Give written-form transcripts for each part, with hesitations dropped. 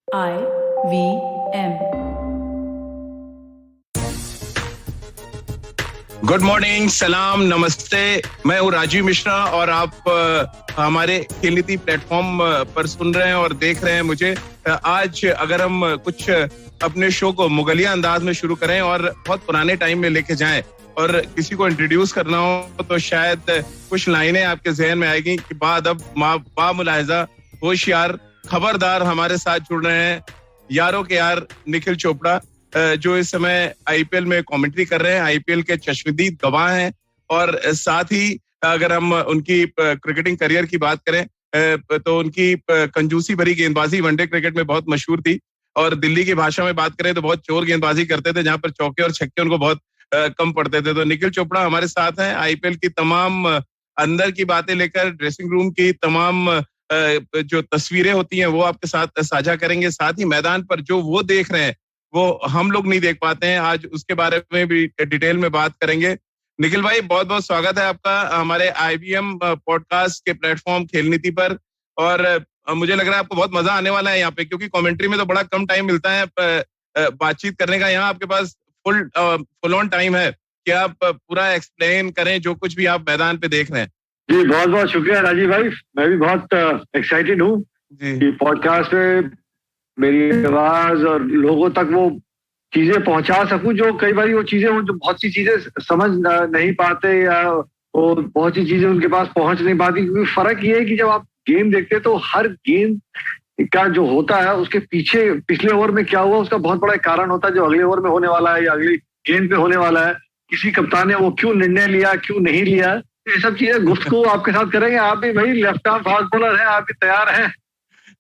IVM। Good morning, सलाम, नमस्ते। मैं हूँ राजीव मिश्रा और आप हमारे खेल नीति प्लेटफॉर्म पर सुन रहे हैं और देख रहे हैं मुझे। आज अगर हम कुछ अपने शो को मुगलिया अंदाज में शुरू करें और बहुत पुराने टाइम में लेके जाएं और किसी को इंट्रोड्यूस करना हो तो शायद कुछ लाइनें आपके जहन में आएगी कि बाअदब, बामुलाहिजा, होशियार, खबरदार हमारे साथ जुड़ रहे हैं यारों के यार निखिल चोपड़ा, जो इस समय आईपीएल में कमेंट्री कर रहे हैं, आईपीएल के चश्मदीद गवाह हैं। और साथ ही अगर हम उनकी क्रिकेटिंग करियर की बात करें तो उनकी कंजूसी भरी गेंदबाजी वनडे क्रिकेट में बहुत मशहूर थी और दिल्ली की भाषा में बात करें तो बहुत चोर गेंदबाजी करते थे, जहां पर चौके और छक्के उनको बहुत कम पड़ते थे। तो निखिल चोपड़ा हमारे साथ हैं, आईपीएल की तमाम अंदर की बातें लेकर, ड्रेसिंग रूम की तमाम जो तस्वीरें होती हैं वो आपके साथ साझा करेंगे। साथ ही मैदान पर जो वो देख रहे हैं वो हम लोग नहीं देख पाते हैं, आज उसके बारे में भी डिटेल में बात करेंगे। निखिल भाई, बहुत बहुत स्वागत है आपका हमारे आईवीएम पॉडकास्ट के प्लेटफॉर्म खेल नीति पर। और मुझे लग रहा है आपको बहुत मजा आने वाला है यहाँ पे, क्योंकि कमेंट्री में तो बड़ा कम टाइम मिलता है बातचीत करने का। यहाँ आपके पास फुल ऑन टाइम है कि आप पूरा एक्सप्लेन करें जो कुछ भी आप मैदान पे देख रहे हैं। जी, बहुत बहुत शुक्रिया राजीव भाई। मैं भी बहुत एक्साइटेड हूँ कि पॉडकास्ट पे मेरी आवाज और लोगों तक वो चीजें पहुंचा सकूं जो कई बार वो चीजें जो बहुत सी चीजें समझ नहीं पाते या वो बहुत सी चीजें उनके पास पहुंच नहीं पाती। क्योंकि फर्क ये है कि जब आप गेम देखते हैं तो हर गेम का जो होता है उसके पीछे पिछले ओवर में क्या हुआ उसका बहुत बड़ा कारण होता है, जो अगले ओवर में होने वाला है या अगली गेंद पे होने वाला है। किसी कप्तान ने वो क्यों निर्णय लिया, क्यों नहीं लिया, ये सब चीजें गुफ्तगू आपके साथ करेंगे। आप भी भाई लेफ्ट आर्म फास्ट बॉलर हैं, आप भी तैयार हैं?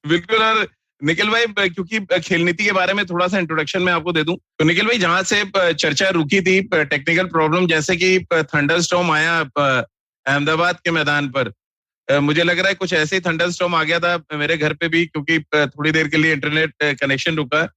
बिल्कुल। और निखिल भाई, क्योंकि खेल नीति के बारे में थोड़ा सा इंट्रोडक्शन मैं आपको दे दूं तो निखिल भाई, जहां से चर्चा रुकी थी, टेक्निकल प्रॉब्लम जैसे कि थंडरस्टॉर्म आया अहमदाबाद के मैदान पर, मुझे लग रहा है कुछ ऐसे ही थंडरस्टॉर्म आ गया था मेरे घर पे भी, क्योंकि थोड़ी देर के लिए इंटरनेट कनेक्शन रुका।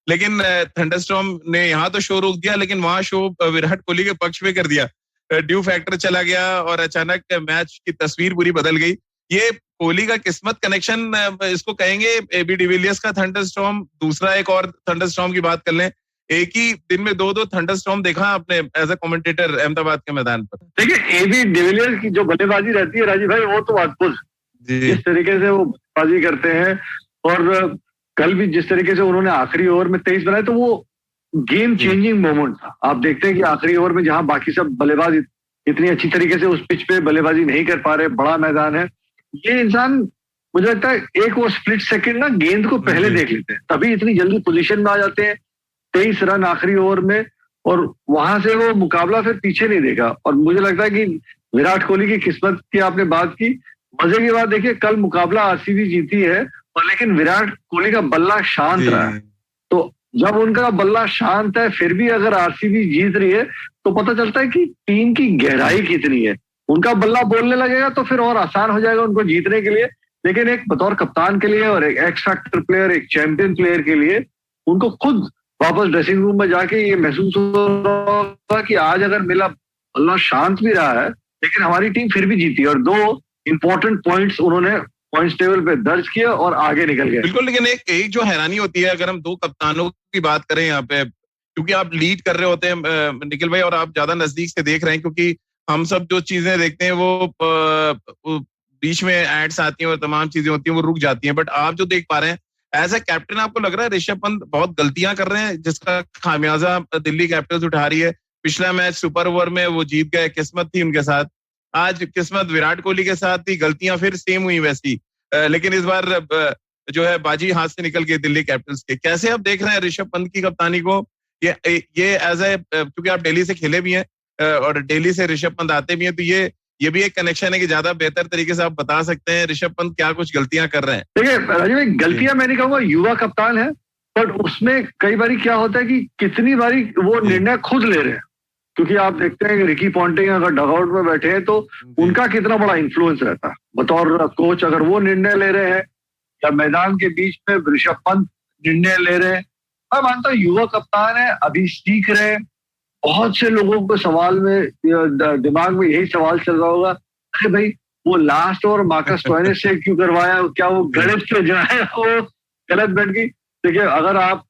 लेकिन थंडरस्टॉर्म ने यहाँ तो शो रोक दिया, लेकिन वहां शो विराट कोहली के पक्ष में कर दिया। ड्यू फैक्टर चला गया और अचानक मैच की तस्वीर पूरी बदल गई। ये कोहली का किस्मत कनेक्शन इसको कहेंगे। एबी डिविलियर्स का थंडरस्टॉर्म, दूसरा एक और थंडरस्टॉर्म की बात कर लें, एक ही दिन में दो थंडरस्टॉर्म देखा आपने एज अ कमेंटेटर अहमदाबाद के मैदान पर। देखिए, एबी डिविलियर्स की जो बल्लेबाजी रहती है राजीव भाई, वो तो अद्भुत, जिस तरीके से वो बल्लेबाजी करते हैं। और कल भी जिस तरीके से उन्होंने आखिरी ओवर में 23 बनाए तो वो गेम चेंजिंग मोमेंट था। आप देखते हैं कि आखिरी ओवर में जहां बाकी सब बल्लेबाज इतनी अच्छी तरीके से उस पिच पे बल्लेबाजी नहीं कर पा रहे, बड़ा मैदान है, ये इंसान मुझे लगता है एक वो स्प्लिट सेकंड ना गेंद को पहले देख लेते हैं, तभी इतनी जल्दी पोजीशन में आ जाते हैं। 23 रन आखिरी ओवर में, और वहां से वो मुकाबला फिर पीछे नहीं देखा। और मुझे लगता है कि विराट कोहली की किस्मत की आपने बात की, मजे की बात देखिए, कल मुकाबला आरसीबी जीती है और लेकिन विराट कोहली का बल्ला शांत रहा है। तो जब उनका बल्ला शांत है फिर भी अगर आरसीबी जीत रही है तो पता चलता है कि टीम की गहराई कितनी है। उनका बल्ला बोलने लगेगा तो फिर और आसान हो जाएगा उनको जीतने के लिए। लेकिन एक बतौर कप्तान के लिए और एक एक्स फैक्टर प्लेयर, एक चैंपियन प्लेयर के लिए उनको खुद वापस ड्रेसिंग रूम में जाके ये महसूस होगा कि आज अगर मेरा बल्ला शांत भी रहा है लेकिन हमारी टीम फिर भी जीती, और 2 इंपॉर्टेंट पॉइंट्स उन्होंने पॉइंट्स टेबल पे दर्ज किया और आगे निकल गए। बिल्कुल। लेकिन एक जो हैरानी होती है अगर हम 2 कप्तानों की बात करें यहाँ पे, क्योंकि आप लीड कर रहे होते हैं निखिल भाई और आप ज्यादा नजदीक से देख रहे हैं, क्योंकि हम सब जो चीजें देखते हैं वो बीच में एड्स आती हैं और तमाम चीजें होती हैं वो रुक जाती हैं, बट आप जो देख पा रहे हैं एज ए कैप्टन, आपको लग रहा है ऋषभ पंत बहुत गलतियां कर रहे हैं जिसका खामियाजा दिल्ली कैपिटल्स उठा रही है? पिछला मैच सुपर ओवर में वो जीत गए, किस्मत थी उनके साथ। आज किस्मत विराट कोहली के साथ थी, गलतियां फिर सेम हुई वैसी, लेकिन इस बार जो है बाजी हाथ से निकल गई दिल्ली कैपिटल्स के। कैसे आप देख रहे हैं ऋषभ पंत की कप्तानी को? ये एज ए, क्योंकि आप दिल्ली से खेले भी हैं और दिल्ली से ऋषभ पंत आते भी हैं, तो ये भी एक कनेक्शन है कि ज्यादा बेहतर तरीके से आप बता सकते हैं ऋषभ पंत क्या कुछ गलतियां कर रहे हैं। देखिए राजीव, गलतियां मैं नहीं कहूंगा, युवा कप्तान है, पर उसमें कई बारी क्या होता है कि कितनी बारी वो निर्णय खुद ले रहे हैं। क्योंकि आप देखते हैं कि रिकी पॉन्टिंग अगर डगआउट में बैठे हैं तो उनका कितना बड़ा इन्फ्लुएंस रहता है बतौर कोच, अगर वो निर्णय ले रहे हैं, या मैदान के बीच में ऋषभ पंत निर्णय ले रहे हैं। मैं मानता हूँ युवा कप्तान है, अभी सीख रहे हैं। बहुत से लोगों को सवाल में दिमाग में यही सवाल चल रहा होगा, अरे भाई वो लास्ट ओवर मार्कस स्टोइनिस से क्यों करवाया, क्या वो गलत से जो है वो गलत बैठ गई? देखिए अगर आप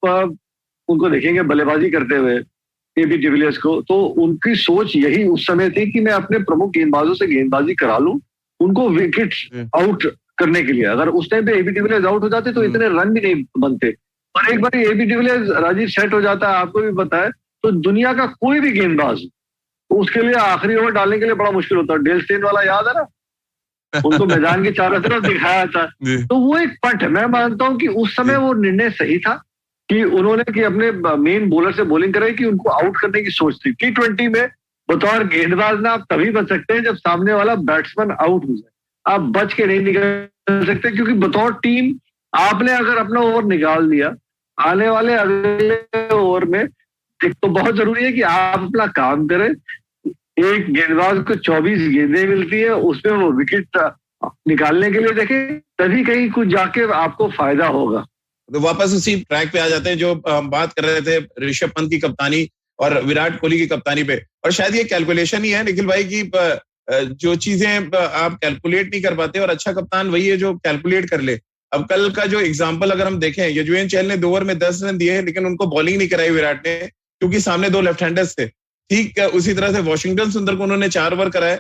उनको देखेंगे बल्लेबाजी करते हुए एबी डिविलियर्स को, तो उनकी सोच यही उस समय थी कि मैं अपने प्रमुख गेंदबाजों से गेंदबाजी करा लूं, उनको विकेट आउट करने के लिए। अगर उस टाइम पे एबी डिविलियर्स आउट हो जाते तो इतने रन भी नहीं बनते। और एक बार एबी डिविलियर्स राजीव सेट हो जाता है, आपको भी पता है, तो दुनिया का कोई भी गेंदबाज तो उसके लिए आखिरी ओवर डालने के लिए बड़ा मुश्किल होता है। डेल स्टेन वाला याद है ना, उनको मैदान के चारों तरफ दिखाया था। तो वो एक पट है। मैं मानता हूं कि उस समय वो निर्णय सही था कि उन्होंने कि अपने मेन बॉलर से बॉलिंग कराई, कि उनको आउट करने की सोच थी। T20 में बतौर गेंदबाज ना आप तभी बच सकते हैं जब सामने वाला बैट्समैन आउट हो जाए। आप बच के नहीं निकल सकते, क्योंकि बतौर टीम आपने अगर अपना ओवर निकाल दिया, आने वाले अगले ओवर में एक तो बहुत जरूरी है कि आप अपना काम करें। एक गेंदबाज को 24 गेंदें मिलती है, उसमें वो विकेट निकालने के लिए देखें, तभी कहीं कुछ जाके आपको फायदा होगा। तो वापस उसी ट्रैक पे आ जाते हैं जो हम बात कर रहे थे ऋषभ पंत की कप्तानी और विराट कोहली की कप्तानी पे। और शायद ये कैलकुलेशन ही है निखिल भाई की जो चीजें आप कैलकुलेट नहीं कर पाते, और अच्छा कप्तान वही है जो कैलकुलेट कर ले। अब कल का जो एग्जाम्पल अगर हम देखें, यजुवेंद्र चहल ने 2 ओवर में 10 रन दिए हैं, लेकिन उनको बॉलिंग नहीं कराई विराट ने, क्योंकि सामने 2 लेफ्ट हैंडर्स थे। ठीक उसी तरह से वॉशिंगटन सुंदर को उन्होंने 4 ओवर कराए,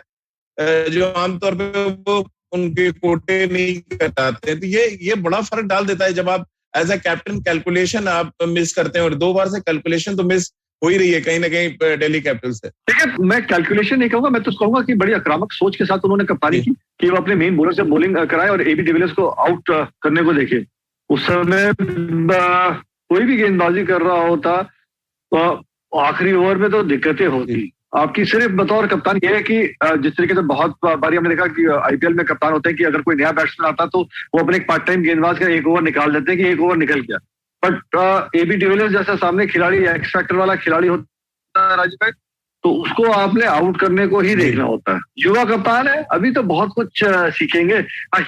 जो आमतौर पे वो उनके कोटे नहीं कराते। तो ये बड़ा फर्क डाल देता है जब आप एज अ कैप्टन कैलकुलेशन आप मिस करते हैं, और 2 बार से कैलकुलेशन तो मिस हो ही रही है कहीं ना कहीं दिल्ली कैपिटल से। ठीक है, मैं कैलकुलेशन नहीं कहूंगा, मैं तो कहूंगा कि बड़ी आक्रामक सोच के साथ उन्होंने कप्तानी की, कि वो अपने मेन बॉलर से बॉलिंग कराए और एबी डिविलियर्स को आउट करने को देखे। उस समय कोई भी गेंदबाजी कर रहा होता तो आखिरी ओवर में तो दिक्कतें होती। आपकी सिर्फ बतौर कप्तान ये है कि जिस तरीके से बहुत बारी हमने देखा कि आईपीएल में कप्तान होते हैं कि अगर कोई नया बैट्समैन आता तो वो अपने एक पार्ट टाइम गेंदबाज का 1 ओवर निकाल देते हैं कि 1 ओवर निकल गया। बट एबी डिविलियर्स जैसा सामने खिलाड़ी, एक्स फैक्टर वाला खिलाड़ी होता है राजीव भाई, तो उसको आपने आउट करने को ही देखना होता है। युवा कप्तान है, अभी तो बहुत कुछ सीखेंगे।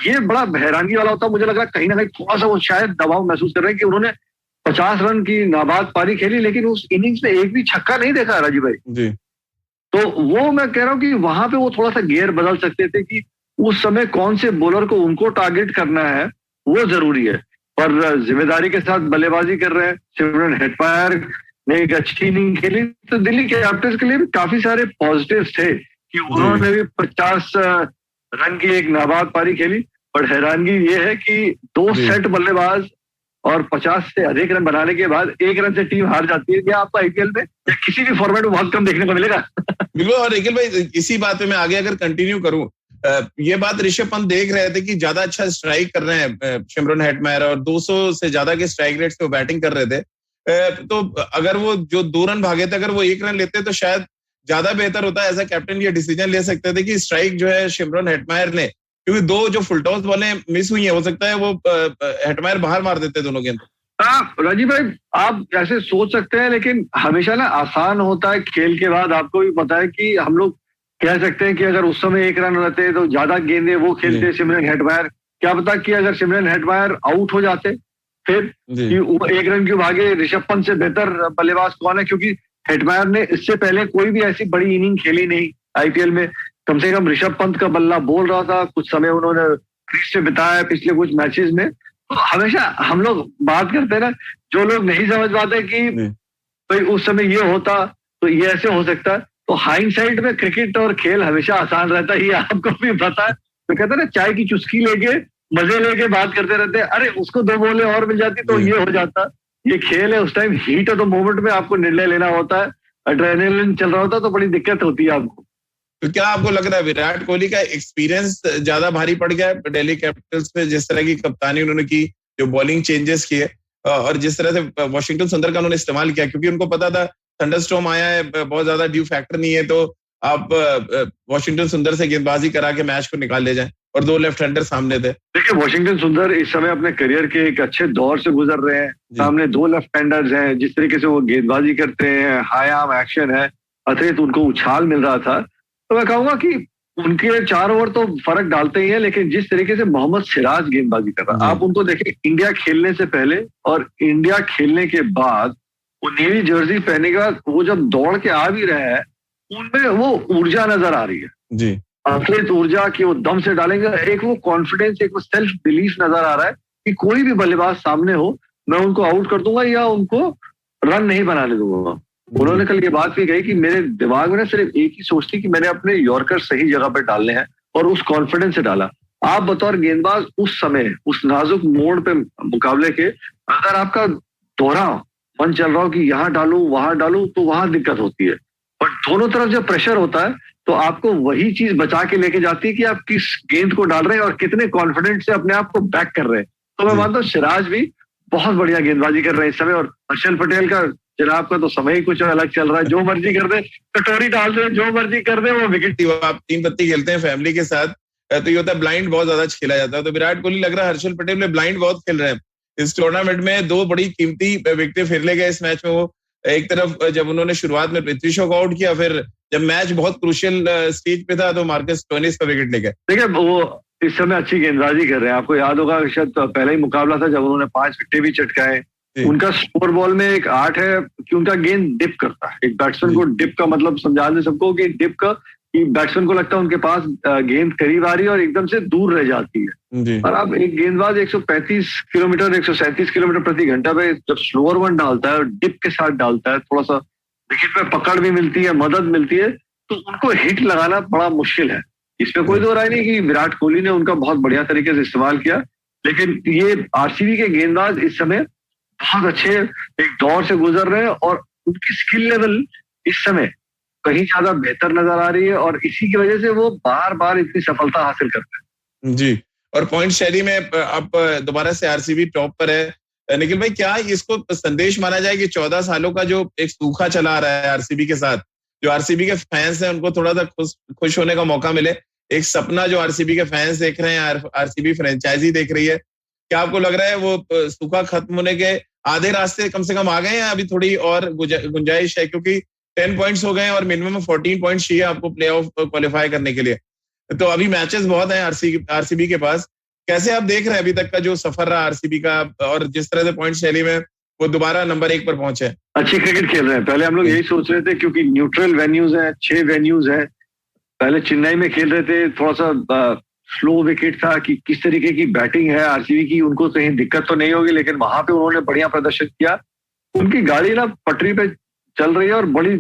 ये बड़ा हैरानगी वाला होता है। मुझे लग रहा है कहीं ना कहीं थोड़ा सा वो शायद दबाव महसूस कर रहे हैं कि उन्होंने 50 रन की नाबाद पारी खेली, लेकिन उस इनिंग्स में एक भी छक्का नहीं देखा राजीव भाई जी। तो वो मैं कह रहा हूं कि वहां पे वो थोड़ा सा गियर बदल सकते थे कि उस समय कौन से बॉलर को उनको टारगेट करना है, वो जरूरी है। पर जिम्मेदारी के साथ बल्लेबाजी कर रहे हैं। सिमरन हेटमायर ने एक अच्छी इनिंग खेली, तो दिल्ली कैपिटल्स के लिए भी काफी सारे पॉजिटिव्स थे कि उन्होंने भी 50 रन की एक नाबाद पारी खेली। पर हैरानगी ये है कि 2 सेट बल्लेबाज और 50 से अधिक रन बनाने के बाद 1 रन से टीम हार जाती है। क्या आपको आईपीएल में या किसी भी फॉर्मेट में बहुत कम देखने को मिलेगा। बिल्कुल। और निखिल भाई इसी बात पे मैं आगे अगर कंटिन्यू करूं, ये बात ऋषभ पंत देख रहे थे कि ज्यादा अच्छा स्ट्राइक कर रहे हैं सिमरन हेटमायर, और 200 से ज्यादा के स्ट्राइक रेट से वो बैटिंग कर रहे थे। तो अगर वो जो 2 रन भागे थे, अगर वो 1 रन लेते तो शायद ज्यादा बेहतर होता। एज अ कैप्टन ये डिसीजन ले सकते थे कि स्ट्राइक जो है सिमरन हेटमायर ने, क्योंकि 2 जो फुल टॉस बॉलें मिस हुई है, हो सकता है वो हेटमायर बाहर मार देते दोनों गेंद। राजीव भाई आप ऐसे सोच सकते हैं, लेकिन हमेशा ना आसान होता है खेल के बाद। आपको भी पता है कि हम लोग कह सकते हैं कि अगर उस समय 1 रन रहते तो ज्यादा गेंदें वो खेलते सिमरन हेटमायर। क्या पता कि अगर सिमरन हेटमायर आउट हो जाते फिर कि वो 1 रन क्यों भागे, ऋषभ पंत से बेहतर बल्लेबाज कौन है। क्योंकि हेटमायर ने इससे पहले कोई भी ऐसी बड़ी इनिंग खेली नहीं आईपीएल में। कम से कम ऋषभ पंत का बल्ला बोल रहा था, कुछ समय उन्होंने क्रीज से बिताया पिछले कुछ मैचेस में। तो हमेशा हम लोग बात करते हैं ना, जो लोग नहीं समझ पाते कि भाई उस समय ये होता तो ये ऐसे हो सकता है। तो हाइंडसाइड में क्रिकेट और खेल हमेशा आसान रहता है, ये आपको भी पता है। तो कहते हैं ना, चाय की चुस्की लेके मजे लेके बात करते रहते हैं, अरे उसको 2 बॉलें और मिल जाती तो ये हो जाता। ये खेल है, उस time heat of the moment में आपको निर्णय लेना होता है। एड्रेनलिन चल रहा होता तो बड़ी दिक्कत होती है आपको। तो क्या आपको लग रहा है विराट कोहली का एक्सपीरियंस ज्यादा भारी पड़ गया है दिल्ली कैपिटल्स पे, जिस तरह की कप्तानी उन्होंने की, जो बॉलिंग चेंजेस किए, और जिस तरह से वॉशिंगटन सुंदर का उन्होंने इस्तेमाल किया, क्योंकि उनको पता था थंडरस्टॉर्म आया है, बहुत ज्यादा ड्यू फैक्टर नहीं है, तो आप वॉशिंगटन सुंदर से गेंदबाजी करा के मैच को निकाल ले जाए, और 2 लेफ्ट हैंडर सामने थे। देखिए वॉशिंगटन सुंदर इस समय अपने करियर के एक अच्छे दौर से गुजर रहे हैं। सामने 2 लेफ्ट हैंडर्स हैं, जिस तरीके से वो गेंदबाजी करते हैं, हाई आर्म एक्शन है, अतिरिक्त उनको उछाल मिल रहा था। तो मैं कहूंगा कि उनके 4 ओवर तो फर्क डालते ही है, लेकिन जिस तरीके से मोहम्मद सिराज गेंदबाजी कर रहा है, आप उनको देखें इंडिया खेलने से पहले और इंडिया खेलने के बाद, वो नीली जर्सी पहनने के बाद वो जब दौड़ के आ भी रहे हैं, उनमें वो ऊर्जा नजर आ रही है जी, अतिरिक्त ऊर्जा की वो दम से डालेंगे। एक वो कॉन्फिडेंस, एक वो सेल्फ बिलीफ नजर आ रहा है कि कोई भी बल्लेबाज सामने हो, मैं उनको आउट कर दूंगा या उनको रन नहीं बनाने दूंगा। उन्होंने कल ये बात भी कही कि मेरे दिमाग में ना सिर्फ एक ही सोच थी कि मैंने अपने यॉर्कर सही जगह पर डालने हैं, और उस कॉन्फिडेंस से डाला। आप बतौर गेंदबाज उस समय उस नाजुक मोड़ पे मुकाबले के, अगर आपका दोहरा मन चल रहा हो कि यहाँ डालूं वहां डालूं, तो वहां दिक्कत होती है। बट दोनों तरफ जब प्रेशर होता है तो आपको वही चीज बचा के लेके जाती है कि आप किस गेंद को डाल रहे हैं और कितने कॉन्फिडेंस से अपने आप को बैक कर रहे हैं। तो मैं मानता हूँ सिराज भी बहुत बढ़िया गेंदबाजी कर रहे हैं इस समय, और हर्षल पटेल का जनाब का तो समय ही कुछ अलग चल रहा है। जो मर्जी कर दे, कटोरी डाल दे, जो मर्जी कर दे, वो विकेट। आप 3 पत्ती खेलते हैं फैमिली के साथ, तो ये होता है ब्लाइंड बहुत ज्यादा खेला जाता है। तो विराट कोहली लग रहा है हर्षल पटेल में ब्लाइंड बहुत खेल रहे हैं। इस टूर्नामेंट में 2 बड़ी कीमती विकेटें फिर ले गए इस मैच में। वो एक तरफ जब उन्होंने शुरुआत में पृथ्वी शॉ को आउट किया, फिर जब मैच बहुत क्रूशियल स्टेज पे था तो मार्कस स्टोइनिस का विकेट ले गए। देखिए वो इस समय अच्छी गेंदबाजी कर रहे हैं। आपको याद होगा शायद पहला ही मुकाबला था जब उन्होंने 5 विकेट भी चटकाए। उनका स्कोर बॉल में एक आर्ट है कि उनका गेंद डिप करता है। एक बैट्समैन को डिप का मतलब समझा दे सबको कि डिप का, कि बैट्समैन को लगता है उनके पास गेंद करीब आ रही है और एकदम से दूर रह जाती है। और अब एक गेंदबाज 135 किलोमीटर 137 किलोमीटर प्रति घंटा पे जब स्लोअर वन डालता है और डिप के साथ डालता है, थोड़ा सा विकेट पे पकड़ भी मिलती है, मदद मिलती है, तो उनको हिट लगाना बड़ा मुश्किल है। इसमें कोई दो राय नहीं कि विराट कोहली ने उनका बहुत बढ़िया तरीके से इस्तेमाल किया, लेकिन ये आरसीबी के गेंदबाज इस समय बहुत अच्छे एक दौर से गुजर रहे हैं और उनकी स्किल लेवल इस समय कहीं ज्यादा बेहतर नजर आ रही है, और इसी की वजह से वो बार बार इतनी सफलता हासिल करते हैं। जी, और पॉइंट शैली में अब दोबारा से आरसीबी टॉप पर है। निखिल भाई, क्या इसको संदेश माना जाए कि 14 सालों का जो एक सूखा चला आ रहा है आरसीबी के साथ, जो आरसीबी के फैंस हैं उनको थोड़ा सा खुश होने का मौका मिले, एक सपना जो आरसीबी के फैंस देख रहे हैं, आरसीबी फ्रेंचाइजी देख रही है, क्या आपको लग रहा है वो सूखा खत्म होने के आधे रास्ते कम से कम आ गए हैं? अभी थोड़ी और गुंजाइश है, क्योंकि 10 पॉइंट्स हो गए हैं और मिनिमम 14 पॉइंट्स चाहिए आपको प्ले ऑफ क्वालिफाई करने के लिए। तो अभी मैचेस बहुत हैं आरसीबी के पास। कैसे आप देख रहे हैं अभी तक का जो सफर रहा आरसीबी का, और जिस तरह से पॉइंट शैली में वो दोबारा नंबर 1 पर पहुंचे? अच्छी क्रिकेट खेल रहे हैं। पहले हम लोग यही सोच रहे थे क्योंकि न्यूट्रल वेन्यूज हैं, 6 वेन्यूज हैं। पहले चेन्नई में खेल रहे थे, थोड़ा सा स्लो विकेट था कि किस तरीके की बैटिंग है आरसीबी की, उनको कहीं दिक्कत तो नहीं होगी, लेकिन वहां पे उन्होंने बढ़िया प्रदर्शन किया। उनकी गाड़ी ना पटरी पे चल रही है और बड़ी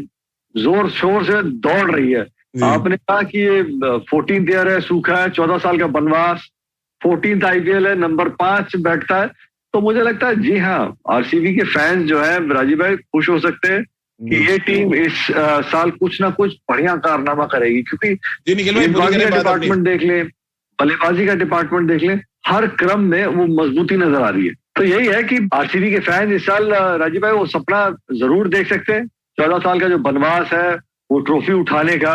जोर शोर से दौड़ रही है। आपने कहा कि ये 14th ईयर है, सूखा है, 14 साल का बनवास, 14th आईपीएल है, नंबर 5 बैठता है। तो मुझे लगता है जी हाँ, आरसीबी के फैंस जो है राजीव भाई खुश हो सकते हैं कि ये टीम इस साल कुछ ना कुछ बढ़िया कारनामा करेगी, क्योंकि डिपार्टमेंट देख ले, बल्लेबाजी का डिपार्टमेंट देख ले, हर क्रम में वो मजबूती नजर आ रही है। तो यही है कि आरसीबी के फैंस इस साल राजीव भाई वो सपना जरूर देख सकते हैं। 14 साल का जो बनवास है वो ट्रॉफी उठाने का,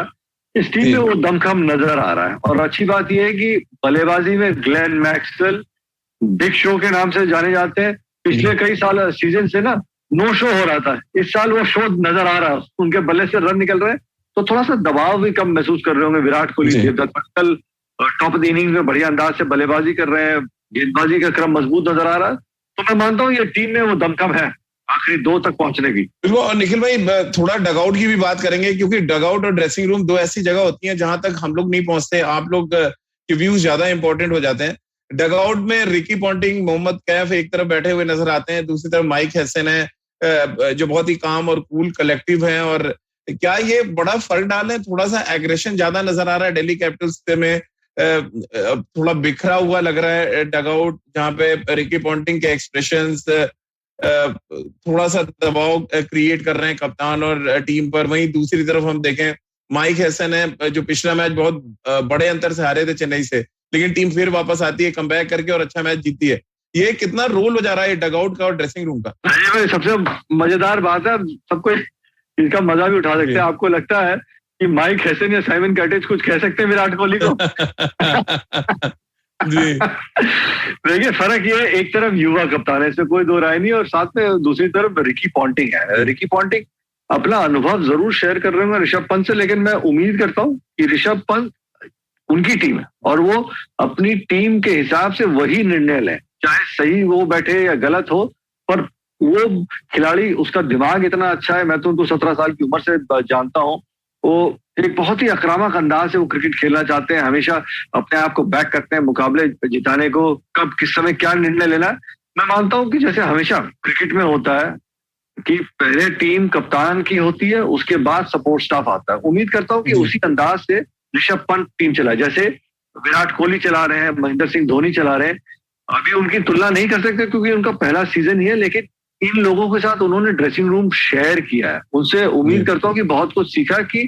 इस टीम में वो दमखम नजर आ रहा है। और अच्छी बात यह है कि बल्लेबाजी में ग्लेन मैक्सवेल बिग शो के नाम से जाने जाते हैं। पिछले कई साल सीजन से ना नो शो हो रहा था, इस साल वो शो नजर आ रहा है, उनके बल्ले से रन निकल रहे हैं, तो थोड़ा सा दबाव भी कम महसूस कर रहे होंगे विराट कोहली। कल टॉप ऑफ द इनिंग्स में बढ़िया अंदाज से बल्लेबाजी कर रहे हैं, गेंदबाजी का क्रम मजबूत नजर आ रहा है। तो मैं मानता हूँ ये टीम में वो दमखम है आखिरी 2 तक पहुंचने की। बिल्कुल। और निखिल भाई थोड़ा डगआउट की भी बात करेंगे, क्योंकि डगआउट और ड्रेसिंग रूम 2 ऐसी जगह होती हैं जहां तक हम लोग नहीं पहुंचते, आप लोग के व्यूज ज्यादा इंपॉर्टेंट हो जाते हैं। डगआउट में रिकी पॉन्टिंग, मोहम्मद कैफ एक तरफ बैठे हुए नजर आते हैं, दूसरी तरफ माइक हैसन है जो बहुत ही काम और कूल कलेक्टिव है। और क्या ये बड़ा फर्क डाल है? थोड़ा सा एग्रेशन ज्यादा नजर आ रहा है दिल्ली कैपिटल्स में, थोड़ा बिखरा हुआ लग रहा है डगआउट, जहां पे रिकी पॉन्टिंग के एक्सप्रेशंस थोड़ा सा दबाव क्रिएट कर रहे हैं कप्तान और टीम पर। वहीं दूसरी तरफ हम देखें माइक हैसन है जो पिछला मैच बहुत बड़े अंतर से हारे थे चेन्नई से, लेकिन टीम फिर वापस आती है कमबैक करके और अच्छा मैच जीतती है। ये कितना रोल हो जा रहा है डगआउट का और ड्रेसिंग रूम का? सबसे मजेदार बात है, सबको इसका मजा भी उठा सकते हैं। आपको लगता है कि माइक हैसन या साइमन कर्टिस कुछ कह सकते हैं विराट कोहली को? देखिए फर्क ये है, एक तरफ युवा कप्तान है, इसमें कोई दो राय नहीं, और साथ में दूसरी तरफ रिकी पॉन्टिंग है। रिकी पॉन्टिंग अपना अनुभव जरूर शेयर कर रहे हैं ऋषभ पंत से, लेकिन मैं उम्मीद करता हूं कि ऋषभ पंत उनकी टीम है और वो अपनी टीम के हिसाब से वही निर्णय लें, चाहे सही वो बैठे या गलत हो, पर वो खिलाड़ी, उसका दिमाग इतना अच्छा है। मैं तो उनको 17 साल की उम्र से जानता हूं। वो एक बहुत ही आक्रामक अंदाज से वो क्रिकेट खेलना चाहते हैं, हमेशा अपने आप को बैक करते हैं मुकाबले जिताने को, कब किस समय क्या निर्णय लेना। मैं मानता हूं कि जैसे हमेशा क्रिकेट में होता है कि पहले टीम कप्तान की होती है, उसके बाद सपोर्ट स्टाफ आता है। उम्मीद करता हूं कि उसी अंदाज से ऋषभ पंत टीम चलाए, जैसे विराट कोहली चला रहे हैं, महेंद्र सिंह धोनी चला रहे हैं। अभी उनकी तुलना नहीं कर सकते क्योंकि उनका पहला सीजन ही है, लेकिन इन लोगों के साथ उन्होंने ड्रेसिंग रूम शेयर किया है। उनसे उम्मीद करता हूं कि बहुत कुछ सीखा कि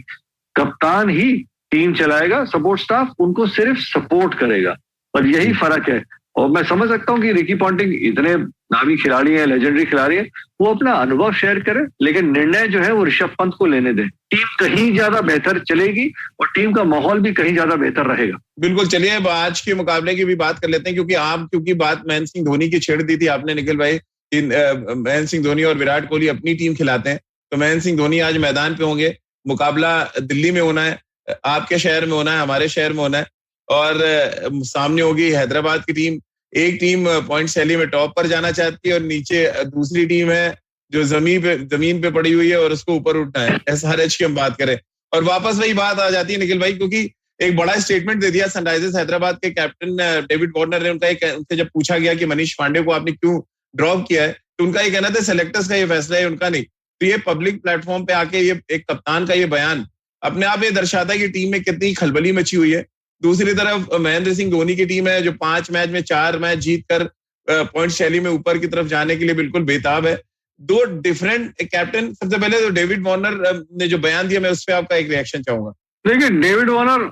कप्तान ही टीम चलाएगा, सपोर्ट स्टाफ उनको सिर्फ सपोर्ट करेगा, और यही फर्क है। और मैं समझ सकता हूं कि रिकी पॉन्टिंग इतने नामी खिलाड़ी है, लेजेंडरी खिलाड़ी है, वो अपना अनुभव शेयर करे, लेकिन निर्णय जो है वो ऋषभ पंत को लेने दें। टीम कहीं ज्यादा बेहतर चलेगी और टीम का माहौल भी कहीं ज्यादा बेहतर रहेगा। बिल्कुल, चलिए अब आज के मुकाबले की भी बात कर लेते हैं, क्योंकि बात महेंद्र सिंह धोनी की छेड़ दी थी आपने निखिल भाई, महेंद्र सिंह धोनी और विराट कोहली अपनी टीम खिलाते हैं, तो महेंद्र सिंह धोनी आज मैदान पे होंगे। मुकाबला दिल्ली में होना है, आपके शहर में होना है, हमारे शहर में होना है, और सामने होगी हैदराबाद की टीम। एक टीम पॉइंट शैली में टॉप पर जाना चाहती है और नीचे दूसरी टीम है जो जमीन पे पड़ी हुई है और उसको ऊपर उठना है। एसआरएच की हम बात करें और वापस वही बात आ जाती है निखिल भाई, क्योंकि एक बड़ा स्टेटमेंट दे दिया सनराइजर्स हैदराबाद के कैप्टन डेविड वार्नर ने। उनसे जब पूछा गया कि मनीष पांडे को आपने क्यों ड्रॉप किया है, तो उनका ये कहना था सेलेक्टर्स का ये फैसला है, उनका नहीं। तो ये पब्लिक प्लेटफॉर्म पे आके ये एक कप्तान का ये बयान अपने आप ये दर्शाता है कि टीम में कितनी खलबली मची हुई है। दूसरी तरफ महेंद्र सिंह धोनी की टीम है जो 5 मैच में 4 मैच जीतकर पॉइंट शैली में ऊपर की तरफ जाने के लिए बिल्कुल बेताब है। दो डिफरेंट कैप्टन। सबसे पहले तो डेविड वार्नर ने जो बयान दिया, मैं उस पर आपका एक रिएक्शन चाहूंगा। देखिए, डेविड वार्नर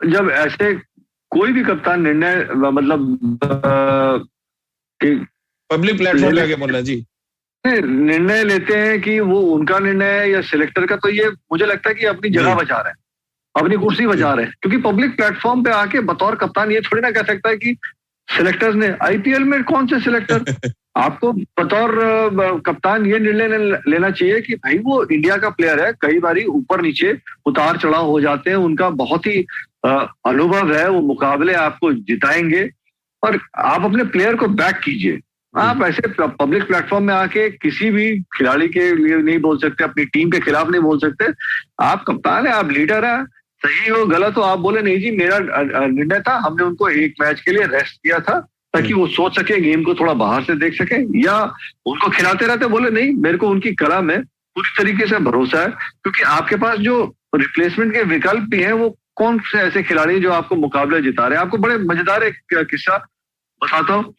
जब ऐसे कोई भी कप्तान निर्णय मतलब पब्लिक प्लेटफॉर्म जाके बोलना जी निर्णय लेते हैं कि वो उनका निर्णय है या सिलेक्टर का, तो ये मुझे लगता है कि अपनी जगह बचा रहे हैं, अपनी कुर्सी बचा रहे हैं। क्योंकि पब्लिक प्लेटफॉर्म पे आके बतौर कप्तान ये थोड़ी ना कह सकता है कि सिलेक्टर्स ने, आईपीएल में कौन से सिलेक्टर आपको बतौर कप्तान ये निर्णय लेना चाहिए कि भाई वो इंडिया का प्लेयर है, कई बारी ऊपर नीचे उतार चढ़ाव हो जाते हैं, उनका बहुत ही अनुभव है, वो मुकाबले आपको जिताएंगे, और आप अपने प्लेयर को बैक कीजिए। आप ऐसे पब्लिक प्लेटफॉर्म में आके किसी भी खिलाड़ी के लिए नहीं बोल सकते, अपनी टीम के खिलाफ नहीं बोल सकते। आप कप्तान है, आप लीडर है, सही हो गलत हो आप बोले नहीं जी मेरा निर्णय था, हमने उनको एक मैच के लिए रेस्ट किया था ताकि वो सोच सके, गेम को थोड़ा बाहर से देख सके, या उनको खिलाते रहते बोले नहीं मेरे को उनकी कला में पूरी तरीके से भरोसा है। क्योंकि आपके पास जो रिप्लेसमेंट के विकल्प भी हैं, वो कौन से ऐसे खिलाड़ी जो आपको मुकाबले जिता रहे हैं। आपको बड़े मजेदार एक किस्सा बताता हूँ।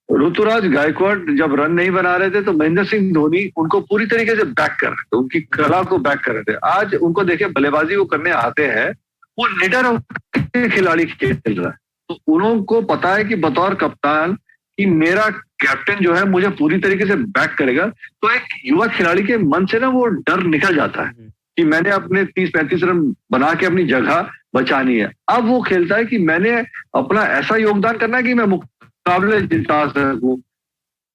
ऋतुराज गायकवाड़ जब रन नहीं बना रहे थे तो महेंद्र सिंह धोनी उनको पूरी तरीके से बैक कर रहे थे, उनकी कला को बैक कर रहे थे। आज उनको देखिए बल्लेबाजी वो करने आते हैं, वो निडर खिलाड़ी खेल रहा है, तो उनको पता है कि बतौर कप्तान कि मेरा कैप्टन जो है मुझे पूरी तरीके से बैक करेगा। तो एक युवा खिलाड़ी के मन से ना वो डर निकल जाता है कि मैंने अपने 30-35 रन बना के अपनी जगह बचानी है। अब वो खेलता है कि मैंने अपना ऐसा योगदान करना है कि मैं मुकाबले जिता सकूं।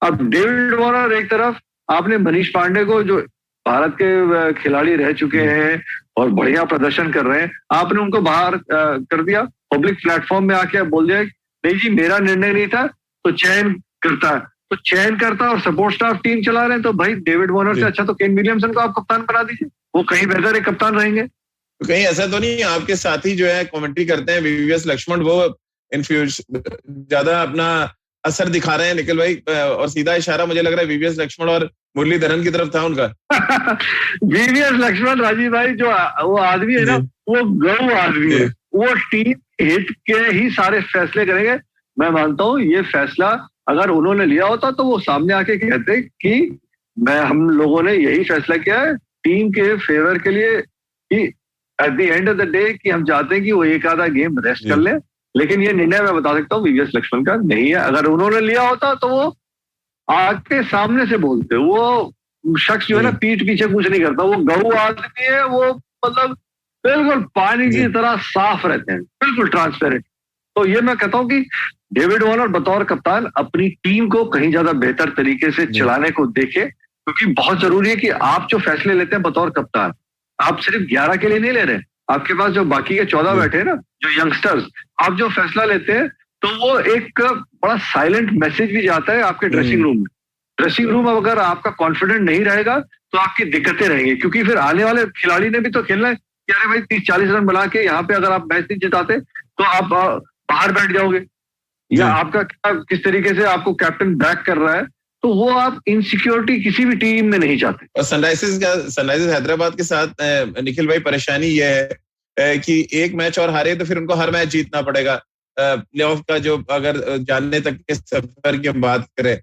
अब डेविड वार्नर एक तरफ, आपने मनीष पांडे को जो भारत के खिलाड़ी रह चुके हैं और बढ़िया प्रदर्शन कर रहे हैं, आपने उनको बाहर कर दिया, पब्लिक प्लेटफॉर्म में आके बोल दिया नहीं जी मेरा निर्णय नहीं था, तो चयन करता और सपोर्ट स्टाफ टीम चला रहे हैं। तो भाई डेविड वार्नर से अच्छा तो केन विलियमसन को आप कप्तान बना दीजिए, वो कहीं बेहतर एक कप्तान रहेंगे। तो कहीं ऐसा तो नहीं आपके साथी जो है कमेंट्री करते हैं वीवीएस लक्ष्मण, वो इन्फ्यूज ज्यादा अपना असर दिखा रहे हैं निखिल भाई, और सीधा इशारा मुझे लग रहा है वीवीएस लक्ष्मण और मुरलीधरन की तरफ था उनका। वीवीएस लक्ष्मण राजीव भाई जो वो आदमी है ना, वो गौ आदमी है, वो टीम हिट के ही सारे फैसले करेंगे। मैं मानता हूं ये फैसला अगर उन्होंने लिया होता तो वो सामने आके कहते कि हम लोगों ने यही फैसला किया है टीम के फेवर के लिए, कि at the end of the day कि हम चाहते हैं कि वो एक आधा गेम रेस्ट कर ले। लेकिन ये निर्णय मैं बता सकता हूँ वीवीएस लक्ष्मण का नहीं है। अगर उन्होंने लिया होता तो वो आके सामने से बोलते। वो शख्स जो है ना पीठ पीछे कुछ नहीं करता, वो गऊ आदमी है, वो मतलब बिल्कुल पानी की तरह साफ रहते हैं, बिल्कुल ट्रांसपेरेंट। तो ये मैं कहता हूँ कि डेविड वार्नर बतौर कप्तान अपनी टीम को कहीं ज्यादा बेहतर तरीके से चलाने को देखे, क्योंकि बहुत जरूरी है कि आप जो फैसले लेते हैं बतौर कप्तान, आप सिर्फ 11 के लिए नहीं ले रहे, आपके पास जो बाकी के 14 बैठे हैं ना, जो यंगस्टर्स, आप जो फैसला लेते हैं तो वो एक बड़ा साइलेंट मैसेज भी जाता है आपके ड्रेसिंग रूम में। ड्रेसिंग रूम अगर आपका कॉन्फिडेंट नहीं रहेगा तो आपकी दिक्कतें रहेंगी, क्योंकि फिर आने वाले खिलाड़ी ने भी तो खेलना है कि अरे भाई 30-40 रन बना के यहाँ पे अगर आप मैच नहीं जिताते तो आप बाहर बैठ जाओगे। या आपका क्या, किस तरीके से आपको कैप्टन बैक कर रहा है, तो वो आप इनसिक्योरिटी किसी भी टीम में नहीं चाहते। और सनराइजर्स हैदराबाद के साथ निखिल भाई परेशानी ये है कि एक मैच और हारे तो फिर उनको हर मैच जीतना पड़ेगा। प्लेऑफ का जो अगर जानने तक के सफर की हम बात करें,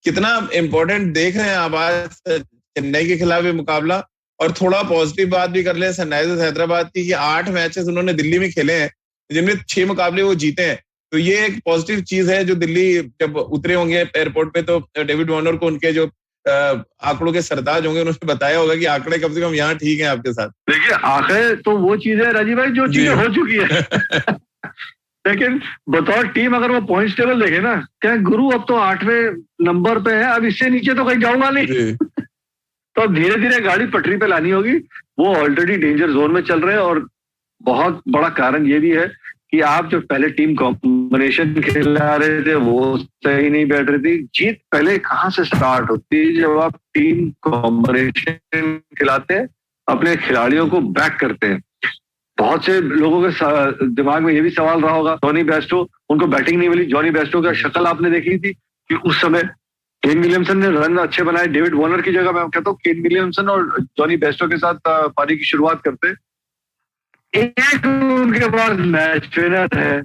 कितना इम्पोर्टेंट देख रहे हैं आप आज चेन्नई के खिलाफ ये मुकाबला। और थोड़ा पॉजिटिव बात भी कर ले सनराइजर्स हैदराबाद की कि 8 मैचेस उन्होंने दिल्ली में खेले हैं, जिनमें 6 मुकाबले वो जीते हैं। तो ये एक पॉजिटिव चीज है जो दिल्ली जब उतरे होंगे एयरपोर्ट पे तो डेविड वार्नर को उनके जो आंकड़ों के सरताज होंगे उन्होंने बताया होगा कि आंकड़े कम से कम यहाँ ठीक है आपके साथ। देखिए आंकड़े तो वो चीज है राजीव भाई जो चीजें हो चुकी है लेकिन बतौर टीम अगर वो पॉइंट्स टेबल देखे ना, क्या गुरु अब तो 8वें नंबर पे है, अब इससे नीचे तो कहीं जाऊंगा नहीं तो अब धीरे धीरे गाड़ी पटरी पे लानी होगी। वो ऑलरेडी डेंजर जोन में चल रहे हैं और बहुत बड़ा कारण ये भी है कि आप जो पहले टीम कॉम्बिनेशन खिला रहे थे वो सही नहीं बैठ रही थी। जीत पहले कहाँ से स्टार्ट होती है? जब आप टीम कॉम्बिनेशन खिलाते हैं, अपने खिलाड़ियों को बैक करते हैं। बहुत से लोगों के दिमाग में ये भी सवाल रहा होगा, जॉनी बेस्टो, उनको बैटिंग नहीं मिली। जॉनी बेस्टो का शक्ल आपने देखी थी कि उस समय केन विलियमसन ने रन अच्छे बनाए। डेविड वार्नर की जगह मैं कहता हूँ केन विलियमसन और जॉनी बेस्टो के साथ पारी की शुरुआत करते। एक उनके पास मैच विनर है।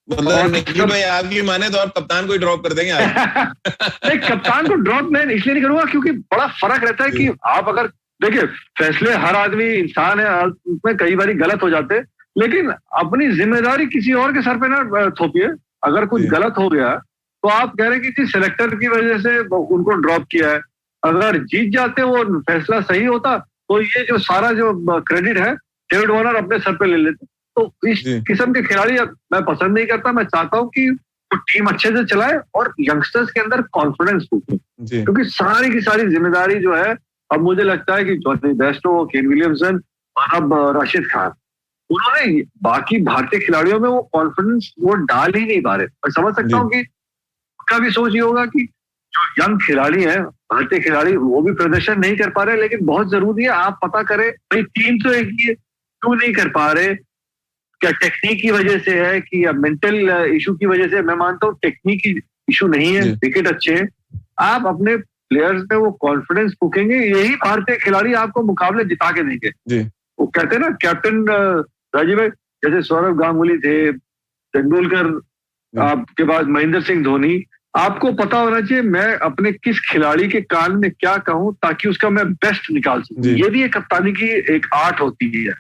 मतलब भाई आपकी माने तो आप कप्तान को ही ड्रॉप कर देंगे नहीं, कप्तान को ड्रॉप मैं इसलिए नहीं करूंगा क्योंकि बड़ा फर्क रहता है कि आप अगर देखिए फैसले, हर आदमी इंसान है, उसमें कई बार गलत हो जाते, लेकिन अपनी जिम्मेदारी किसी और के सर पे ना थोपिए। अगर कुछ गलत हो गया तो आप कह रहे हैं कि सिलेक्टर की वजह से उनको ड्रॉप किया है। अगर जीत जाते वो फैसला सही होता तो ये जो सारा जो क्रेडिट है डेविड वार्नर अपने सर पे ले लेते। तो इस किस्म के खिलाड़ी मैं पसंद नहीं करता। मैं चाहता हूं कि वो टीम अच्छे से चलाए और यंगस्टर्स के अंदर कॉन्फिडेंस फूके, क्योंकि सारी की सारी जिम्मेदारी जो है अब मुझे लगता है कि जॉनी बेस्टो, केन विलियमसन और अब राशिद खान, उन्होंने बाकी भारतीय खिलाड़ियों में वो कॉन्फिडेंस वो डाल ही नहीं पा रहे। मैं समझ सकता हूँ कि उनका भी सोच ये होगा कि जो यंग खिलाड़ी है, भारतीय खिलाड़ी, वो भी प्रदर्शन नहीं कर पा रहे, लेकिन बहुत जरूरी है आप पता करें भाई टीम तो एक ही है, क्यों नहीं कर पा रहे? क्या टेक्निक की वजह से है कि या मेंटल इशू की वजह से? मैं मानता हूँ टेक्निक की इशू नहीं है, विकेट अच्छे हैं, आप अपने प्लेयर्स में वो कॉन्फिडेंस फूकेंगे, यही भारतीय खिलाड़ी आपको मुकाबले जिता के देंगे। वो कहते हैं ना कैप्टन राजीव भाई, जैसे सौरव गांगुली थे, तेंदुलकर, आपके बाद महेंद्र सिंह धोनी, आपको पता होना चाहिए मैं अपने किस खिलाड़ी के कान में क्या कहूं ताकि उसका मैं बेस्ट निकाल सकूं। ये भी एक कप्तानी की एक आर्ट होती है,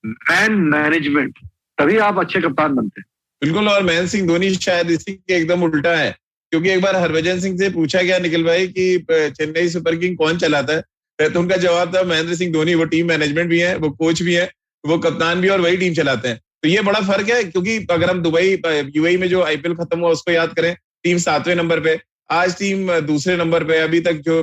मैन मैनेजमेंट, तभी आप अच्छे कप्तान बनते हैं। बिल्कुल। और महेंद्र सिंह धोनी शायद इसी के एकदम उल्टा है, क्योंकि एक बार हरभजन सिंह से पूछा गया निखिल भाई कि चेन्नई सुपर किंग कौन चलाता है, तो उनका जवाब था महेंद्र सिंह धोनी। वो टीम मैनेजमेंट भी है, वो कोच भी है, वो कप्तान भी, और वही टीम चलाते हैं। तो ये बड़ा फर्क है, क्योंकि अगर हम दुबई यूएई में जो आईपीएल खत्म हुआ उसको याद करें, टीम 7वें नंबर पे, आज टीम दूसरे नंबर पे। अभी तक जो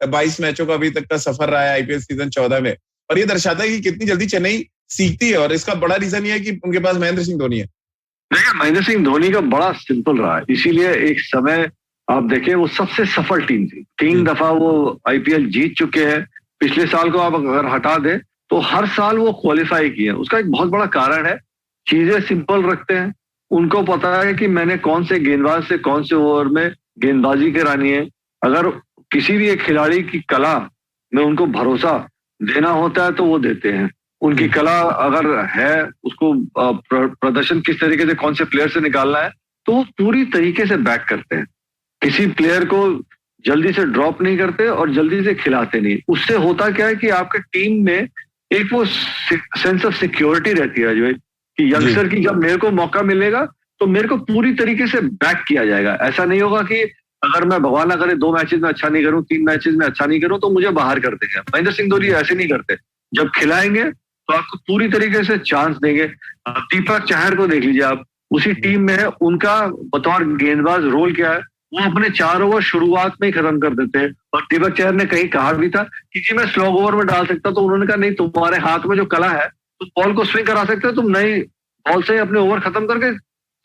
22 मैचों का अभी तक का सफर रहा है आईपीएल सीजन 14 में, और ये दर्शाता है कि कितनी जल्दी चेन्नई सीखती है। और इसका बड़ा रीजन ये है कि उनके पास महेंद्र सिंह धोनी है। देखिए महेंद्र सिंह धोनी का बड़ा सिंपल रहा है, इसीलिए एक समय आप देखें वो सबसे सफल टीम थी। 3 दफा वो आईपीएल जीत चुके हैं। पिछले साल को आप अगर हटा दें तो हर साल वो क्वालिफाई किए। उसका एक बहुत बड़ा कारण है, चीजें सिंपल रखते हैं। उनको पता है कि मैंने कौन से गेंदबाज से कौन से ओवर में गेंदबाजी करानी है। अगर किसी भी एक खिलाड़ी की कला में उनको भरोसा देना होता है तो वो देते हैं। उनकी कला अगर है, उसको प्रदर्शन किस तरीके से कौन से प्लेयर से निकालना है, तो वो पूरी तरीके से बैक करते हैं। किसी प्लेयर को जल्दी से ड्रॉप नहीं करते और जल्दी से खिलाते नहीं। उससे होता क्या है कि आपके टीम में एक वो सेंस ऑफ सिक्योरिटी रहती है जो कि यंगस्टर की जब मेरे को मौका मिलेगा तो मेरे को पूरी तरीके से बैक किया जाएगा। ऐसा नहीं होगा कि अगर मैं भगवान ना करे 2 मैचेस में अच्छा नहीं करूं, 3 मैचेस में अच्छा नहीं करूं तो मुझे बाहर कर देंगे। महेंद्र सिंह धोनी ऐसे नहीं करते, जब खिलाएंगे तो आपको पूरी तरीके से चांस देंगे। दीपक चहर को देख लीजिए आप, उसी टीम में है, उनका बतौर गेंदबाज रोल क्या है, वो अपने 4 ओवर शुरुआत में ही खत्म कर देते हैं। और दीपक चहर ने कहीं कहा भी था कि जी मैं स्लो ओवर में डाल सकता, तो उन्होंने कहा नहीं, तुम्हारे हाथ में जो कला है तुम बॉल को स्विंग करा सकते हो, तुम नई बॉल से अपने ओवर खत्म करके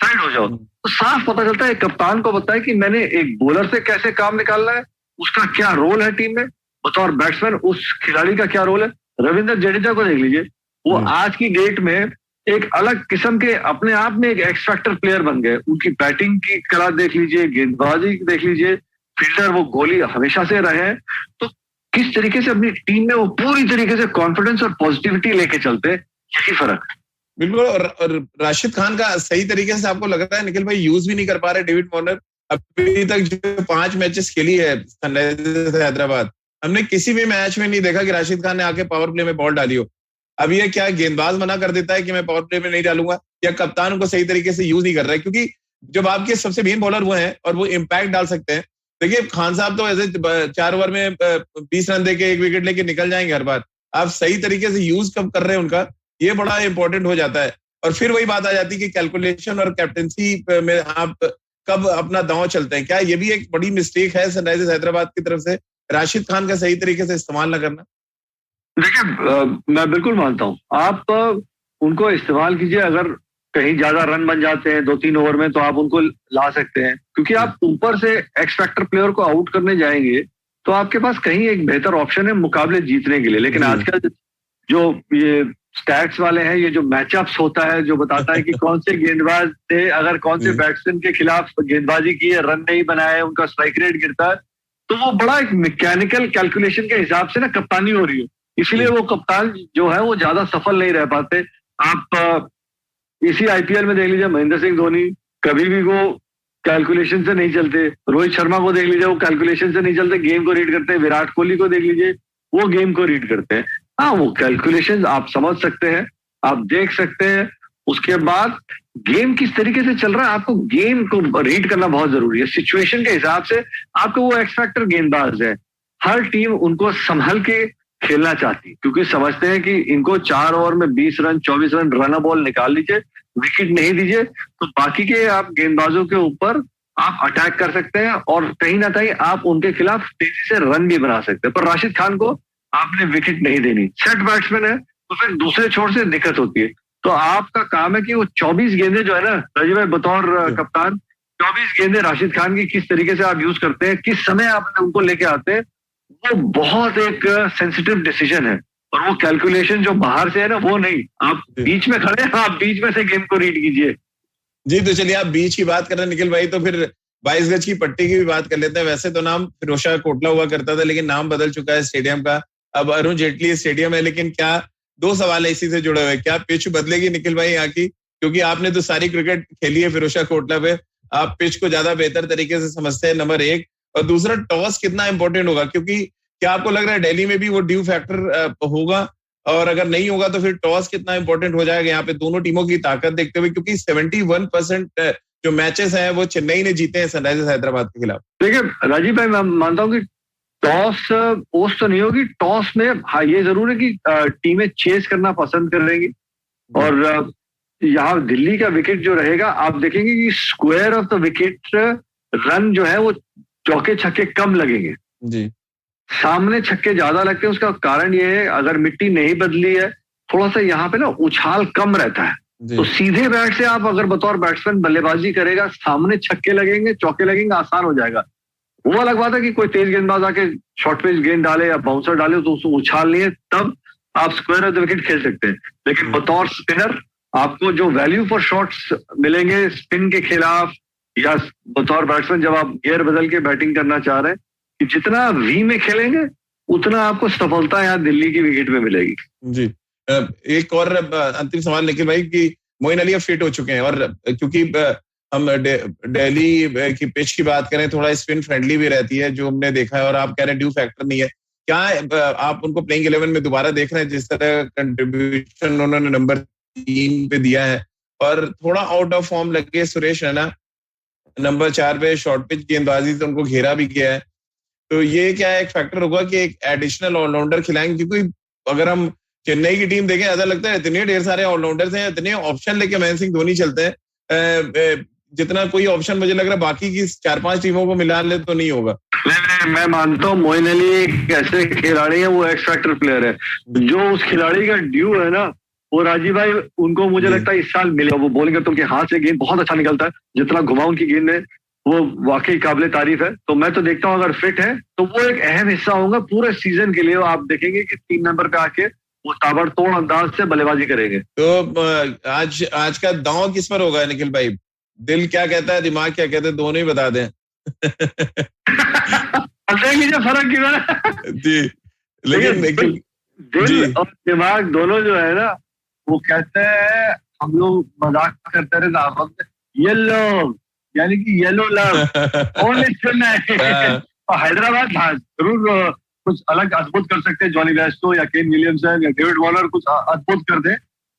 साइड हो जाओ। तो साफ पता चलता है कप्तान को पता है कि मैंने एक बॉलर से कैसे काम निकालना है, उसका क्या रोल है टीम में, बतौर बैट्समैन उस खिलाड़ी का क्या रोल है। रविंद्र जडेजा को देख लीजिए, वो आज की डेट में एक अलग किस्म के अपने आप में एक एक्स फैक्टर प्लेयर बन गए। उनकी बैटिंग की कला देख लीजिए, गेंदबाजी देख लीजिए, फील्डर वो गोली हमेशा से रहे हैं। तो किस तरीके से अपनी टीम में वो पूरी तरीके से कॉन्फिडेंस और पॉजिटिविटी लेके चलते हैं, यही फर्क है। बिल्कुल। और राशिद खान का सही तरीके से आपको लगता है निखिल भाई यूज भी नहीं कर पा रहे डेविड वार्नर। अभी तक जो 5 मैचेस खेली है सनराइजर्स हैदराबाद, हमने किसी भी मैच में नहीं देखा कि राशिद खान ने आके पावर प्ले में बॉल डाली हो। अब ये क्या गेंदबाज मना कर देता है कि मैं पावर प्ले में नहीं डालूंगा, या कप्तान उनको सही तरीके से यूज नहीं कर रहा है? क्योंकि जब आपके सबसे मेन बॉलर वो हैं और वो इम्पैक्ट डाल सकते हैं। देखिए खान साहब तो ऐसे 4 ओवर में 20 रन देके 1 विकेट लेके निकल जाएंगे हर बार। आप सही तरीके से यूज कब कर रहे हैं उनका, ये बड़ा इंपॉर्टेंट हो जाता है। और फिर वही बात आ जाती है कि कैलकुलेशन और कैप्टनसी में आप कब अपना दांव चलते हैं। क्या ये भी एक बड़ी मिस्टेक है सनराइजर्स हैदराबाद की तरफ से, राशिद खान का सही तरीके से इस्तेमाल न करना? देखिए मैं बिल्कुल मानता हूं, आप उनको इस्तेमाल कीजिए। अगर कहीं ज्यादा रन बन जाते हैं 2-3 ओवर में तो आप उनको ला सकते हैं, क्योंकि आप ऊपर से एक्स फैक्टर प्लेयर को आउट करने जाएंगे तो आपके पास कहीं एक बेहतर ऑप्शन है मुकाबले जीतने के लिए। लेकिन आजकल जो ये स्टैट्स वाले हैं, ये जो मैचअप्स होता है जो बताता है कि कौन से गेंदबाज थे, अगर कौन से बैट्समैन के खिलाफ गेंदबाजी की है, रन नहीं बनाए, उनका स्ट्राइक रेट गिरता है, तो वो बड़ा एक मैकेनिकल कैलकुलेशन के हिसाब से ना कप्तानी हो रही है। इसलिए वो कप्तान जो है वो ज्यादा सफल नहीं रह पाते। आप इसी आईपीएल में देख लीजिए, महेंद्र सिंह धोनी कभी भी वो कैलकुलेशन से नहीं चलते। रोहित शर्मा को देख लीजिए, वो कैलकुलेशन से नहीं चलते, गेम को रीड करते हैं। विराट कोहली को देख लीजिए, वो गेम को रीड करते हैं। हाँ, वो कैलकुलेशन आप समझ सकते हैं, आप देख सकते हैं। उसके बाद गेम किस तरीके से चल रहा है, आपको गेम को रीड करना बहुत जरूरी है। सिचुएशन के हिसाब से आपको वो एक्स फैक्टर गेंदबाज है, हर टीम उनको संभल के खेलना चाहती है, क्योंकि समझते हैं कि इनको 4 ओवर में 20 रन 24 रन रन बॉल निकाल लीजिए, विकेट नहीं दीजिए, तो बाकी के आप गेंदबाजों के ऊपर आप अटैक कर सकते हैं और कहीं ना कहीं आप उनके खिलाफ तेजी से रन भी बना सकते हैं। पर राशिद खान को आपने विकेट नहीं देनी। सेट बैट्समैन है तो फिर दूसरे छोर से दिक्कत होती है। तो आपका काम है कि वो 24 गेंदें जो है ना राजीव भाई, बतौर कप्तान 24 गेंदें राशिद खान की किस तरीके से आप यूज करते हैं, किस समय आप उनको लेके आते हैं, वो बहुत एक सेंसिटिव डिसीजन है। और वो कैलकुलेशन जो बाहर से है ना, वो नहीं, आप बीच में खड़े हैं, आप बीच में से गेम को रीड कीजिए। जी, तो चलिए आप बीच की बात कर रहे हैं निखिल भाई, तो फिर 22 गज की पट्टी की भी बात कर लेते हैं। वैसे तो नाम फिरोशा कोटला हुआ करता था, लेकिन नाम बदल चुका है स्टेडियम का, अब अरुण जेटली स्टेडियम है। लेकिन क्या 2 सवाल है इसी से जुड़े हुए, क्या पिच बदलेगी निखिल भाई यहाँ की? क्योंकि आपने तो सारी क्रिकेट खेली है फिरोशा कोटला पे, आप पिच को ज्यादा बेहतर तरीके से समझते हैं, नंबर 1। और दूसरा, टॉस कितना इंपॉर्टेंट होगा? क्योंकि क्या आपको लग रहा है दिल्ली में भी वो ड्यू फैक्टर होगा? और अगर नहीं होगा तो फिर टॉस कितना इंपॉर्टेंट हो जाएगा यहाँ पे दोनों टीमों की ताकत देखते हुए? क्योंकि 71% जो मैचेस हैं वो चेन्नई ने जीते हैं सनराइजर्स हैदराबाद के खिलाफ। देखिए राजीव भाई, मैं मानता हूँ कि टॉस पोस्ट तो नहीं होगी। टॉस में हाँ ये जरूर है कि टीमें चेस करना पसंद करेंगी। और यहाँ दिल्ली का विकेट जो रहेगा, आप देखेंगे कि square of the wicket run जो है वो चौके छक्के कम लगेंगे जी, सामने छक्के ज्यादा लगते हैं। उसका कारण ये है, अगर मिट्टी नहीं बदली है, थोड़ा सा यहाँ पे ना उछाल कम रहता है, तो सीधे बैट से आप अगर बतौर बैट्समैन बल्लेबाजी करेगा, सामने छक्के लगेंगे, चौके लगेंगे, आसान हो जाएगा। वो अलग बात है कि कोई तेज गेंदबाज आके शॉर्ट पिच गेंद डाले या बाउंसर डाले तो उसको उछाल नहीं है, तब आप स्क्वायर ऑफ द विकेट खेल सकते हैं। लेकिन बतौर स्पिनर आपको जो वैल्यू फॉर शॉट्स मिलेंगे स्पिन के खिलाफ, या बतौर बैट्समैन जब आप गियर बदल के बैटिंग करना चाह रहे हैं, कि जितना वी में खेलेंगे उतना आपको सफलता यहाँ दिल्ली की विकेट में मिलेगी। जी, एक और अंतिम सवाल निखिल भाई, कि मोइन अली अब फिट हो चुके हैं, और क्योंकि हम दिल्ली की पिच की बात करें, थोड़ा स्पिन फ्रेंडली भी रहती है जो हमने देखा है, और आप कह रहे हैं ड्यू फैक्टर नहीं है। क्या आप उनको प्लेइंग 11 में दोबारा देख रहे हैं? जिस तरह कंट्रीब्यूशन उन्होंने नंबर 3 पे दिया है, और थोड़ा आउट ऑफ फॉर्म लगे सुरेश रैना नंबर 4 पे, शॉर्ट पिच गेंदबाजी से उनको घेरा भी किया है। तो ये क्या एक फैक्टर होगा कि एक एडिशनल ऑलराउंडर खिलाएंगे? क्योंकि अगर हम चेन्नई की टीम देखें, ऐसा लगता है इतने ढेर सारे ऑलराउंडर्स हैं, इतने ऑप्शन लेके महेंद्र सिंह धोनी चलते हैं, जितना कोई ऑप्शन मुझे लग रहा है बाकी की 4-5 टीमों को मिला ले तो नहीं होगा। मैं मानता हूँ मोइन अली एक ऐसे खिलाड़ी है, वो एक्स फैक्टर प्लेयर है। जो उस खिलाड़ी का ड्यू है ना, वो राजीव भाई उनको मुझे लगता है इस साल मिलेगा। वो बॉलिंग करते उनके हाथ से गेंद बहुत अच्छा निकलता है, जितना घुमा उनकी गेंद है वो वाकई काबिले तारीफ है। तो मैं तो देखता हूँ अगर फिट है तो वो एक अहम हिस्सा होगा पूरे सीजन के लिए। आप देखेंगे कि 3 नंबर पे आके वो ताबड़तोड़ अंदाज से बल्लेबाजी करेंगे। तो आज का दांव किस पर होगा निखिल भाई? दिल क्या कहता है, दिमाग क्या कहता है, दोनों ही बता दें। मुझे फर्क क्यों जी, लेकिन दिल और दिमाग दोनों जो है ना, वो कहते हैं, हम लोग मजाक करते रहे आपस में, येलो यानी कि yellow love only Chennai. Hyderabad जरूर कुछ अलग अद्भुत कर सकते हैं, जॉनी वेस्टो या केन विलियमसन या डेविड वार्नर कुछ अद्भुत कर दे,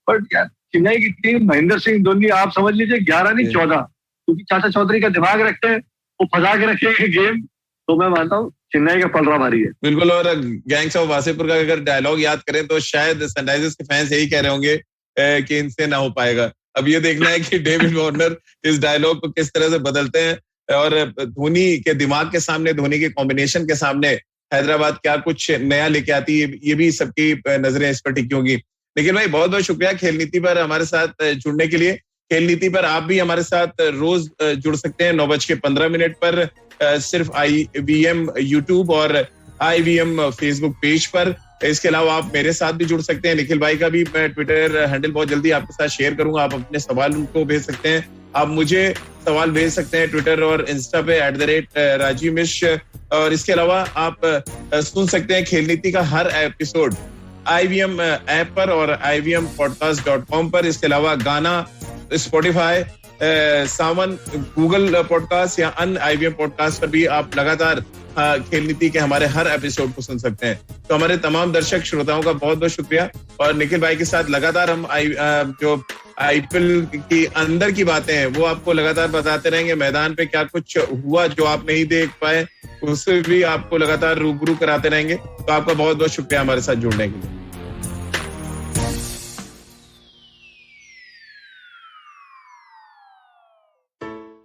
बट यार चेन्नई की टीम महेंद्र सिंह धोनी आप समझ लीजिए 11 नहीं 14, क्योंकि चाचा चौधरी का दिमाग रखते हैं, वो फंसा के रखेंगे गेम। तो मैं मानता हूँ चेन्नई का पलड़ा भारी है। बिल्कुल। और गैंग्स ऑफ वासेपुर का अगर डायलॉग याद करें तो शायद सनराइजर्स के फैंस यही कह रहे होंगे कि इनसे ना हो पाएगा। अब ये देखना है कि डेविड वार्नर इस डायलॉग को किस तरह से बदलते हैं और धोनी के दिमाग के सामने, धोनी के कॉम्बिनेशन के सामने हैदराबाद क्या कुछ नया लेके आती है, ये भी सबकी नजरें इस पर टिकी होंगी। लेकिन भाई बहुत बहुत शुक्रिया खेल नीति पर हमारे साथ जुड़ने के लिए। खेल नीति पर आप भी हमारे साथ रोज जुड़ सकते हैं 9:15 पर, सिर्फ IVM यूट्यूब और IVM फेसबुक पेज पर। इसके अलावा आप मेरे साथ भी जुड़ सकते हैं, निखिल भाई का भी मैं ट्विटर हैंडल बहुत जल्दी आपके साथ शेयर करूंगा, आप अपने सवाल उनको भेज सकते हैं। आप मुझे सवाल भेज सकते हैं ट्विटर और इंस्टा पे @राजीव मिश्र। और इसके अलावा आप सुन सकते हैं खेल नीति का हर एपिसोड IVM ऐप पर और IVMpodcast.com पर। इसके अलावा गाना, स्पॉटिफाई, सावन, गूगल पॉडकास्ट या अन्य IVM पॉडकास्ट पर भी आप लगातार खेल नीति के हमारे हर एपिसोड को सुन सकते हैं। तो हमारे तमाम दर्शक श्रोताओं का बहुत बहुत शुक्रिया। और निखिल भाई के साथ लगातार हम जो IPL की अंदर की बातें हैं वो आपको लगातार बताते रहेंगे। मैदान पे क्या कुछ हुआ जो आप नहीं देख पाए, उससे भी आपको लगातार रूबरू कराते रहेंगे। तो आपका बहुत बहुत शुक्रिया हमारे साथ जुड़ने के लिए।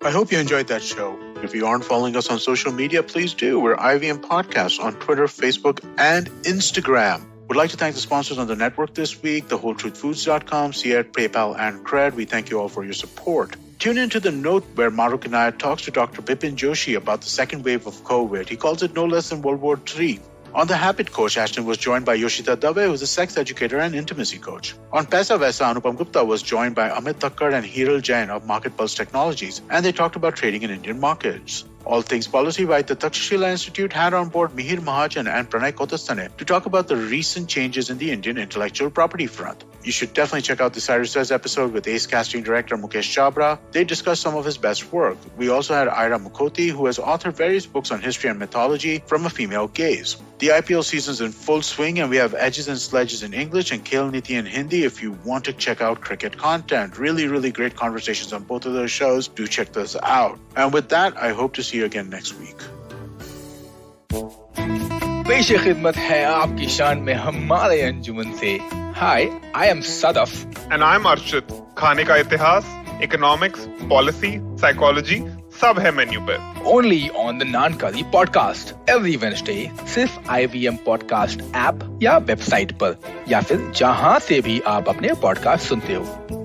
I hope you enjoyed that show. If you aren't following us on social media, please do. We're IVM Podcasts on Twitter, Facebook, and Instagram. Would like to thank the sponsors on the network this week, TheWholeTruthFoods.com, Seat, PayPal, and Cred. We thank you all for your support. Tune into The Note, where Maruk Inayat talks to Dr. Bipin Joshi about the second wave of COVID. He calls it no less than World War III. On The Habit Coach, Ashton was joined by Yoshita Dave, who's a sex educator and intimacy coach. On Paisa Vaisa, Anupam Gupta was joined by Amit Thakkar and Hiral Jain of Market Pulse Technologies, and they talked about trading in Indian markets. All Things Policy by the Takshashila Institute had on board Mihir Mahajan and Pranay Kotastane to talk about the recent changes in the Indian intellectual property front. You should definitely check out the Cyrus Says episode with Ace casting director Mukesh Chabra. They discussed some of his best work. We also had Ira Mukhoti, who has authored various books on history and mythology from a female gaze. The IPL season's in full swing, and we have Edges and Sledges in English and Khel Niti in Hindi if you want to check out cricket content. Really, really great conversations on both of those shows. Do check those out. And with that, I hope to see you again next week. पेश खिदमत है आपकी शान में हमारे अंजुमन से। Hi, I am Sadaf. And I'm Arshit. खाने का इतिहास, इकोनॉमिक्स, पॉलिसी, साइकोलॉजी सब है मेन्यू पे। Only on the Nankali podcast every Wednesday, सिर्फ IVM podcast ऐप या वेबसाइट पर, या फिर जहां से भी आप अपने पॉडकास्ट सुनते हो।